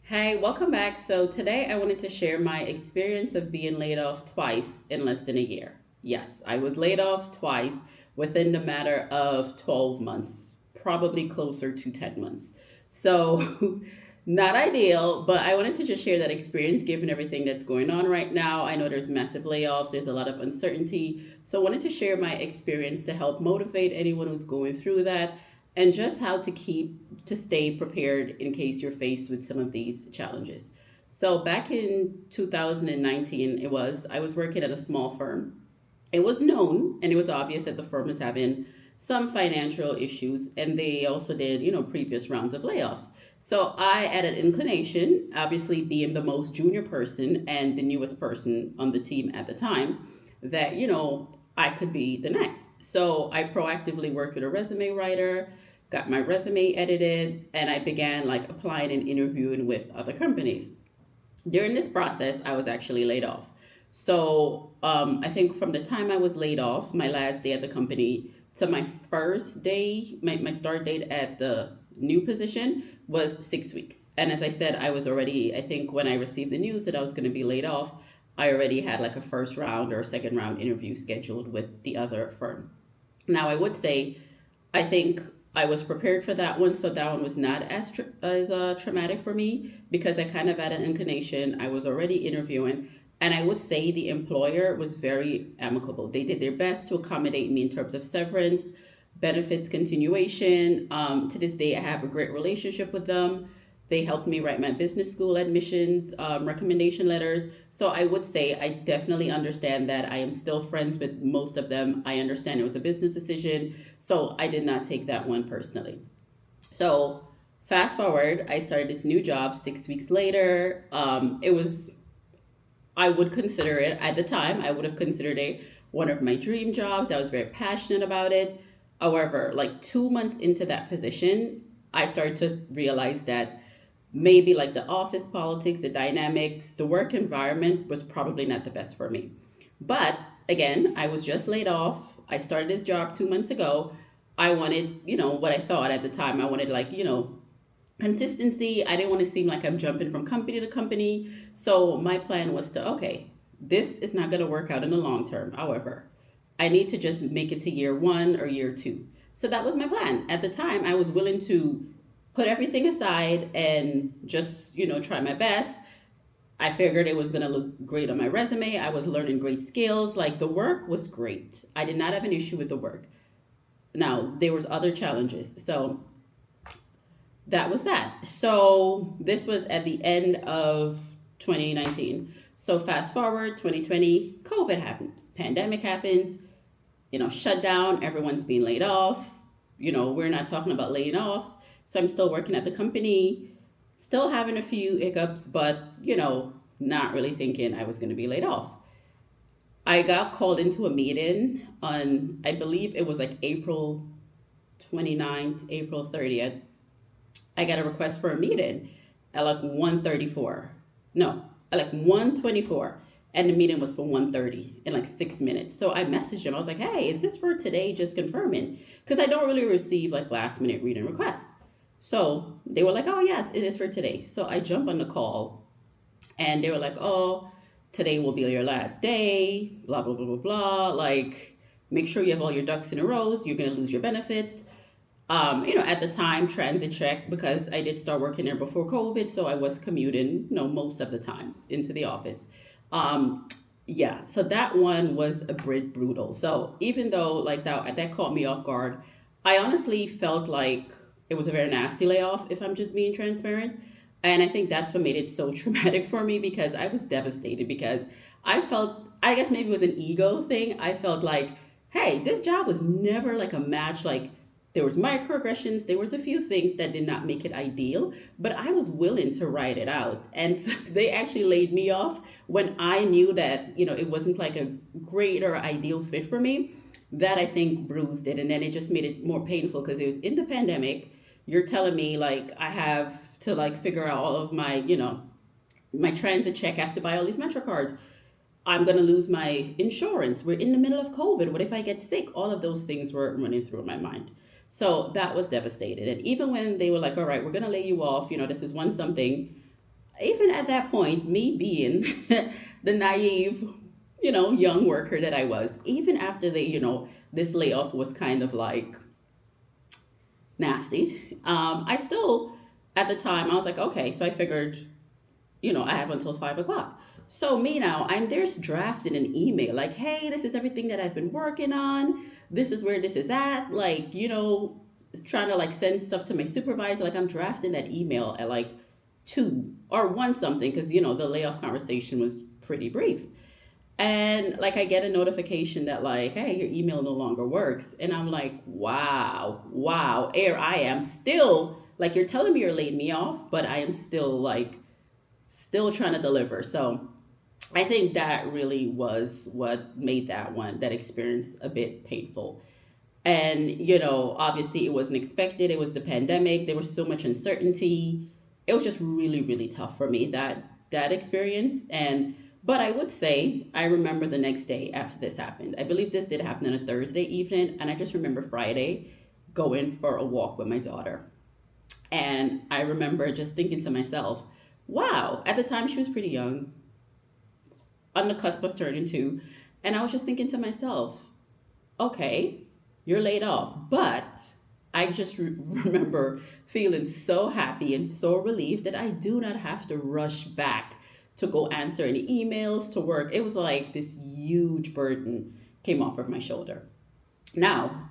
Hey, welcome back. So, today I wanted to share my experience of being laid off twice in less than a year. Yes, I was laid off twice within the matter of 12 months, probably closer to 10 months. So, not ideal, but I wanted to just share that experience given everything that's going on right now. I know there's massive layoffs, there's a lot of uncertainty. So, I wanted to share my experience to help motivate anyone who's going through that and just how to stay prepared in case you're faced with some of these challenges. So back in 2019, I was working at a small firm. It was known and it was obvious that the firm was having some financial issues, and they also did, previous rounds of layoffs. So I had an inclination, obviously being the most junior person and the newest person on the team at the time, that, I could be the next. So I proactively worked with a resume writer, got my resume edited, and I began like applying and interviewing with other companies. During this process, I was actually laid off. So I think from the time I was laid off, my last day at the company, to my first day, my start date at the new position was 6 weeks. And as I said, I was already, I think when I received the news that I was going to be laid off, I already had like a first round or a second round interview scheduled with the other firm. Now, I would say I think I was prepared for that one, so that one was not as traumatic for me because I kind of had an inclination. I was already interviewing, and I would say the employer was very amicable. They did their best to accommodate me in terms of severance, benefits continuation. To this day, I have a great relationship with them. They helped me write my business school admissions, recommendation letters. So I would say I definitely understand that. I am still friends with most of them. I understand it was a business decision. So I did not take that one personally. So fast forward, I started this new job 6 weeks later. I would consider it at the time, I would have considered it one of my dream jobs. I was very passionate about it. However, like 2 months into that position, I started to realize that maybe like the office politics, the dynamics, the work environment was probably not the best for me. But again, I was just laid off. I started this job 2 months ago. I wanted, what I thought at the time. I wanted like, consistency. I didn't want to seem like I'm jumping from company to company. So my plan was to, okay, this is not going to work out in the long term. However, I need to just make it to year one or year two. So that was my plan. At the time, I was willing to put everything aside and just, try my best. I figured it was going to look great on my resume. I was learning great skills. Like the work was great. I did not have an issue with the work. Now, there was other challenges. So that was that. So this was at the end of 2019. So fast forward 2020, COVID happens, pandemic happens, shut down, everyone's being laid off. We're not talking about laying offs. So I'm still working at the company, still having a few hiccups, but, not really thinking I was going to be laid off. I got called into a meeting on, I believe it was like April 29th, April 30th. I got a request for a meeting at like 1:34. No, at like 1:24. And the meeting was for 1:30 in like 6 minutes. So I messaged him. I was like, hey, is this for today? Just confirming. Because I don't really receive like last minute reading requests. So they were like, oh, yes, it is for today. So I jump on the call and they were like, oh, today will be your last day, blah, blah, blah, blah, blah. Like, make sure you have all your ducks in a row. You're going to lose your benefits. At the time, transit check, because I did start working there before COVID, so I was commuting, most of the times into the office. Um, yeah, so that one was a bit brutal. So even though like that caught me off guard, I honestly felt like it was a very nasty layoff, if I'm just being transparent. And I think that's what made it so traumatic for me because I was devastated because I felt, I guess maybe it was an ego thing. I felt like, hey, this job was never like a match. Like there was microaggressions, there was a few things that did not make it ideal, but I was willing to write it out. And they actually laid me off when I knew that, it wasn't like a great or ideal fit for me. That I think bruised it. And then it just made it more painful because it was in the pandemic. You're telling me like I have to like figure out all of my, my transit check. I have to buy all these Metro cards. I'm going to lose my insurance. We're in the middle of COVID. What if I get sick? All of those things were running through my mind. So that was devastated. And even when they were like, all right, we're going to lay you off, this is one something, even at that point, me being the naive, young worker that I was, even after this layoff was kind of like nasty, I still, at the time, I was like, okay, so I figured, I have until 5 o'clock. So me now, I'm there's drafting an email like, hey, this is everything that I've been working on. This is where this is at. Like, trying to like send stuff to my supervisor. Like I'm drafting that email at like 2 or 1 something because the layoff conversation was pretty brief. And like I get a notification that like, hey, your email no longer works. And I'm like, wow, wow, here I am still like you're telling me you're laying me off, but I am still like still trying to deliver. So I think that really was what made that experience a bit painful. And, obviously it wasn't expected. It was the pandemic. There was so much uncertainty. It was just really, really tough for me that experience. But I would say I remember the next day after this happened. I believe this did happen on a Thursday evening, and I just remember Friday going for a walk with my daughter. And I remember just thinking to myself, wow, at the time she was pretty young, on the cusp of turning two. And I was just thinking to myself, okay, you're laid off. But I just remember feeling so happy and so relieved that I do not have to rush back to go answer any emails to work. It was like this huge burden came off of my shoulder. Now,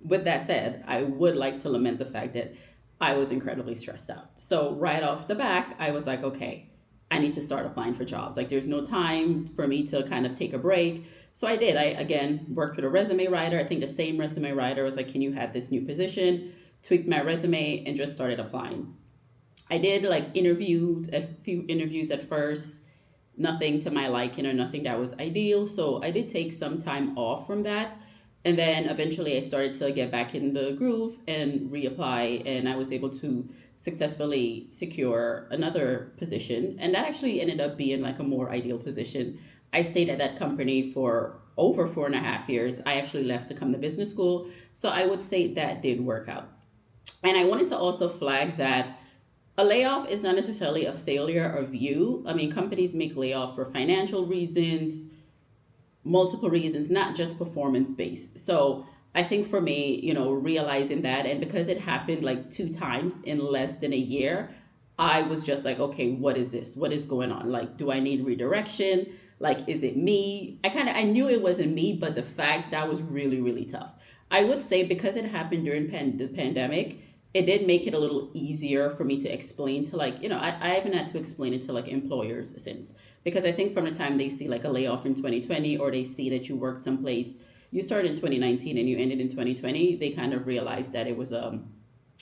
with that said, I would like to lament the fact that I was incredibly stressed out. So right off the back, I was like, okay, I need to start applying for jobs. Like there's no time for me to kind of take a break. So I did. I again worked with a resume writer. I think the same resume writer was like, can you have this new position? Tweaked my resume and just started applying. I did like interviews, a few interviews at first, nothing to my liking or nothing that was ideal. So I did take some time off from that. And then eventually I started to get back in the groove and reapply. And I was able to successfully secure another position. And that actually ended up being like a more ideal position. I stayed at that company for over 4.5 years. I actually left to come to business school. So I would say that did work out. And I wanted to also flag that a layoff is not necessarily a failure of you. I mean, companies make layoff for financial reasons, multiple reasons, not just performance based. So I think for me, realizing that, and because it happened like 2 times in less than a year, I was just like, okay, what is this? What is going on? Like, do I need redirection? Like, is it me? I knew it wasn't me, but the fact that was really, really tough. I would say because it happened during the pandemic, it did make it a little easier for me to explain to like, I haven't had to explain it to like employers since, because I think from the time they see like a layoff in 2020 or they see that you worked someplace, you started in 2019 and you ended in 2020, they kind of realized that it was a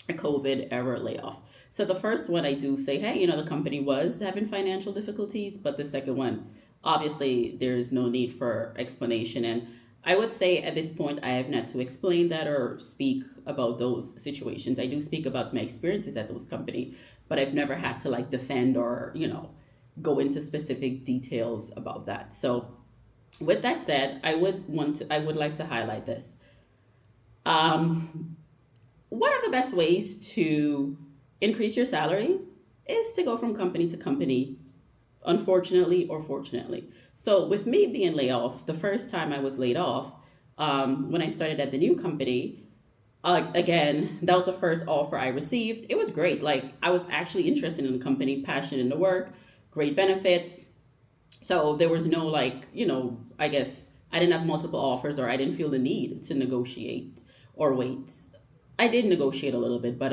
COVID era layoff. So the first one I do say, hey, the company was having financial difficulties, but the second one, obviously there's no need for explanation. And I would say at this point, I have not to explain that or speak about those situations. I do speak about my experiences at those company, but I've never had to like defend or, go into specific details about that. So with that said, I would like to highlight this. Um, One of the best ways to increase your salary is to go from company to company, unfortunately or fortunately. So with me being laid off, the first time I was laid off, when I started at the new company, again, that was the first offer I received. It was great. Like I was actually interested in the company, passionate in the work, great benefits. So there was no like, I guess I didn't have multiple offers or I didn't feel the need to negotiate or wait. I did negotiate a little bit, but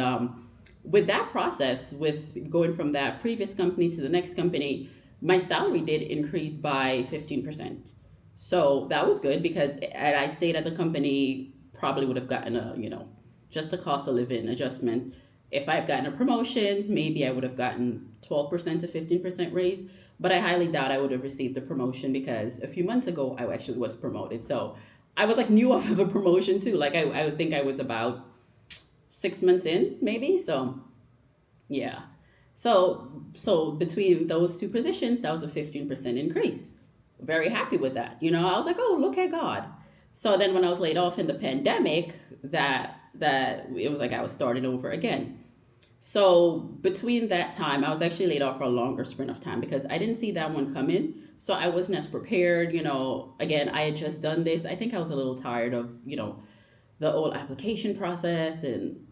with that process, with going from that previous company to the next company, my salary did increase by 15%. So that was good because had I stayed at the company, probably would have gotten a, just a cost of living adjustment. If I've gotten a promotion, maybe I would have gotten 12% to 15% raise, but I highly doubt I would have received the promotion because a few months ago, I actually was promoted. So I was like new off of a promotion too. Like I would think I was about 6 months in, maybe. So yeah. So between those two positions, that was a 15% increase. Very happy with that. I was like, oh, look at God. So then when I was laid off in the pandemic, that it was like I was starting over again. So between that time, I was actually laid off for a longer sprint of time because I didn't see that one coming. So I wasn't as prepared. Again, I had just done this. I think I was a little tired of, the whole application process and,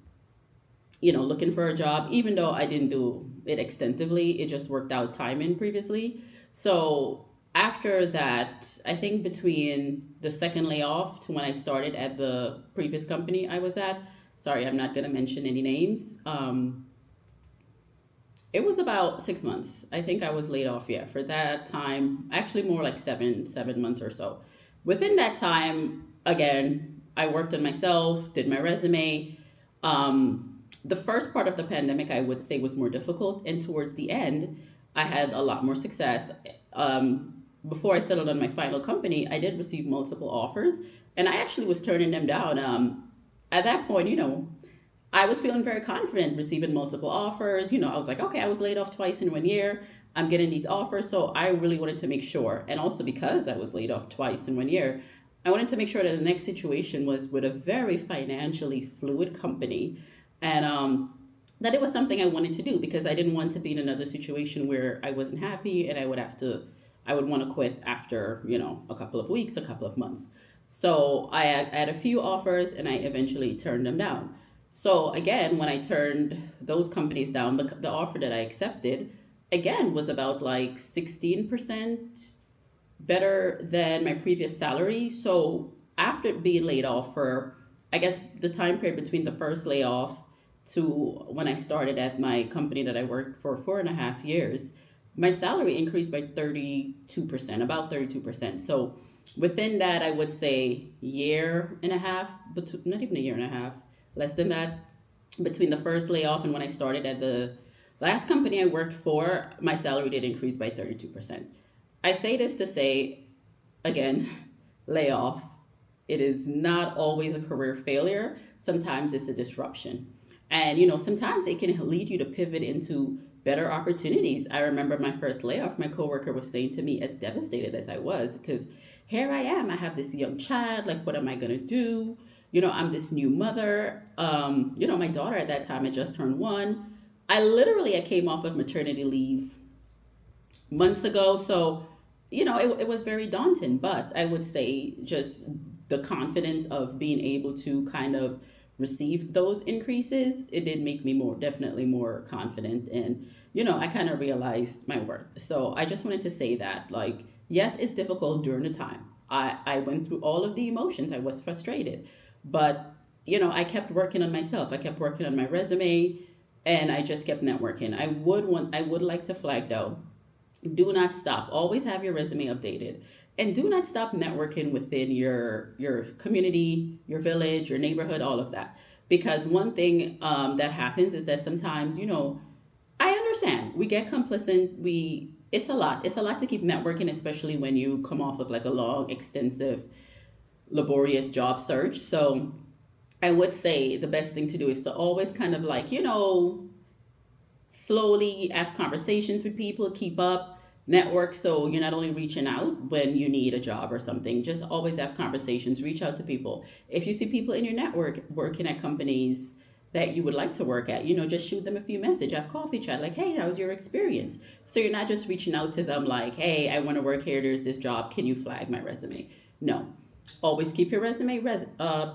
looking for a job, even though I didn't do it extensively, it just worked out timing previously. So after that, I think between the second layoff to when I started at the previous company I was at, sorry, I'm not going to mention any names. It was about 6 months. I think I was laid off, yeah, for that time. Actually, more like seven months or so. Within that time, again, I worked on myself, did my resume. The first part of the pandemic, I would say, was more difficult, and towards the end, I had a lot more success. Before I settled on my final company, I did receive multiple offers, and I actually was turning them down. At that point, I was feeling very confident receiving multiple offers. I was like, okay, I was laid off twice in 1 year. I'm getting these offers. So I really wanted to make sure. And also because I was laid off twice in 1 year, I wanted to make sure that the next situation was with a very financially fluid company. And that it was something I wanted to do because I didn't want to be in another situation where I wasn't happy and I would want to quit after, a couple of weeks, a couple of months. So I had a few offers and I eventually turned them down. So again, when I turned those companies down, the offer that I accepted again was about like 16% better than my previous salary. So after being laid off for, I guess, the time period between the first layoff to when I started at my company that I worked for 4.5 years, my salary increased by 32%, about 32%. So within that, I would say year and a half, but not even a year and a half, less than that, between the first layoff and when I started at the last company I worked for, my salary did increase by 32%. I say this to say, again, layoff, it is not always a career failure. Sometimes it's a disruption. And, sometimes it can lead you to pivot into better opportunities. I remember my first layoff, my coworker was saying to me, as devastated as I was, because here I am, I have this young child, like, what am I going to do? I'm this new mother. My daughter at that time had just turned 1. I came off of maternity leave months ago. So, it was very daunting, but I would say just the confidence of being able to kind of receive those increases, it did make me definitely more confident. And, I kind of realized my worth. So I just wanted to say that, like, yes, it's difficult during the time. I went through all of the emotions. I was frustrated, but, I kept working on myself. I kept working on my resume and I just kept networking. I would like to flag though, do not stop. Always have your resume updated. And do not stop networking within your community, your village, your neighborhood, all of that. Because one thing that happens is that sometimes, I understand we get complacent. It's a lot. It's a lot to keep networking, especially when you come off of like a long, extensive, laborious job search. So I would say the best thing to do is to always kind of like, slowly have conversations with people, keep up, network, so you're not only reaching out when you need a job or something, just always have conversations, reach out to people. If you see people in your network working at companies that you would like to work at, just shoot them a few messages, have coffee chat, like, hey, how's your experience? So you're not just reaching out to them like, hey, I want to work here, there's this job, can you flag my resume? No, always keep your resume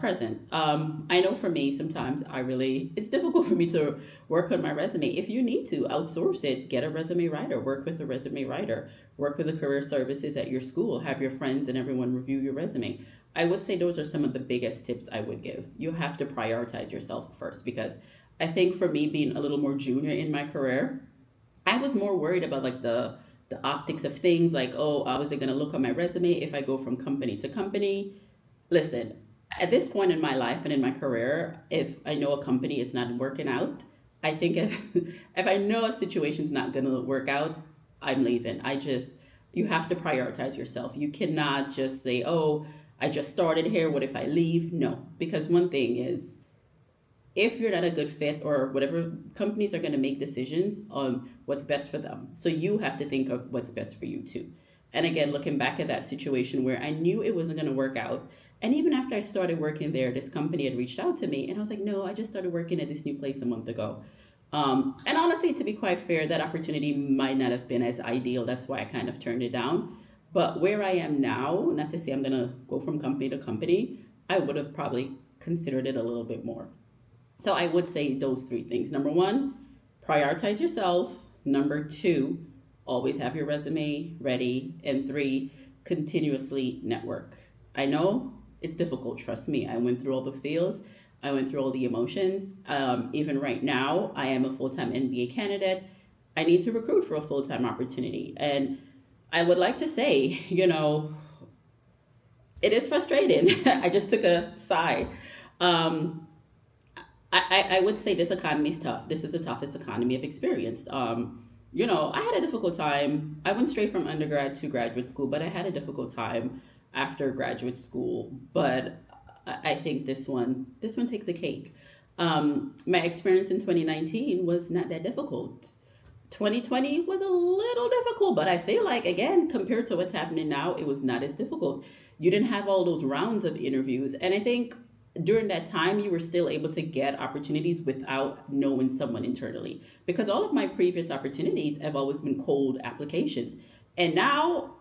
present. I know for me, sometimes it's difficult for me to work on my resume. If you need to outsource it, get a resume writer, work with a resume writer, work with the career services at your school, have your friends and everyone review your resume. I would say those are some of the biggest tips I would give. You have to prioritize yourself first because I think for me being a little more junior in my career, I was more worried about like the optics of things, like, oh, how is it going to look on my resume if I go from company to company? Listen, at this point in my life and in my career, if I know a company is not working out, I think if I know a situation's not going to work out, I'm leaving. You have to prioritize yourself. You cannot just say, oh, I just started here. What if I leave? No, because one thing is, if you're not a good fit or whatever, companies are going to make decisions on what's best for them. So you have to think of what's best for you too. And again, looking back at that situation where I knew it wasn't going to work out. And even after I started working there, this company had reached out to me and I was like, no, I just started working at this new place a month ago. And honestly, to be quite fair, that opportunity might not have been as ideal. That's why I kind of turned it down. But where I am now, not to say I'm going to go from company to company, I would have probably considered it a little bit more. So I would say those three things. Number one, prioritize yourself. Number two, always have your resume ready. And three, continuously network. I know it's difficult, trust me. I went through all the feels, I went through all the emotions. Even right now, I am a full time NBA candidate. I need to recruit for a full time opportunity. And I would like to say, it is frustrating. I just took a sigh. Um, I would say this economy is tough. This is the toughest economy I've experienced. I had a difficult time. I went straight from undergrad to graduate school, but I had a difficult time after graduate school. But I think this one takes the cake. My experience in 2019 was not that difficult. 2020 was a little difficult, but I feel like, again, compared to what's happening now, it was not as difficult. You didn't have all those rounds of interviews. And I think during that time, you were still able to get opportunities without knowing someone internally. Because all of my previous opportunities have always been cold applications. And now,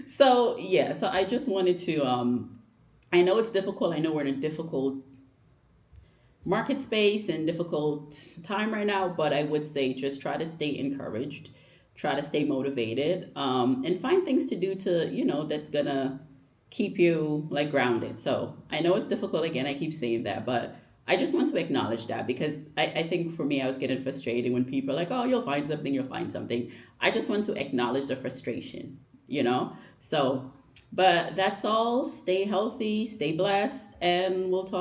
so yeah, so I just wanted to, I know it's difficult. I know we're in a difficult market space and difficult time right now, but I would say just try to stay encouraged, try to stay motivated, and find things to do that's gonna keep you like grounded. So I know it's difficult again, I keep saying that, but I just want to acknowledge that because I think for me, I was getting frustrated when people are like, oh, you'll find something. I just want to acknowledge the frustration, you know? So, but that's all. Stay healthy, stay blessed, and we'll talk.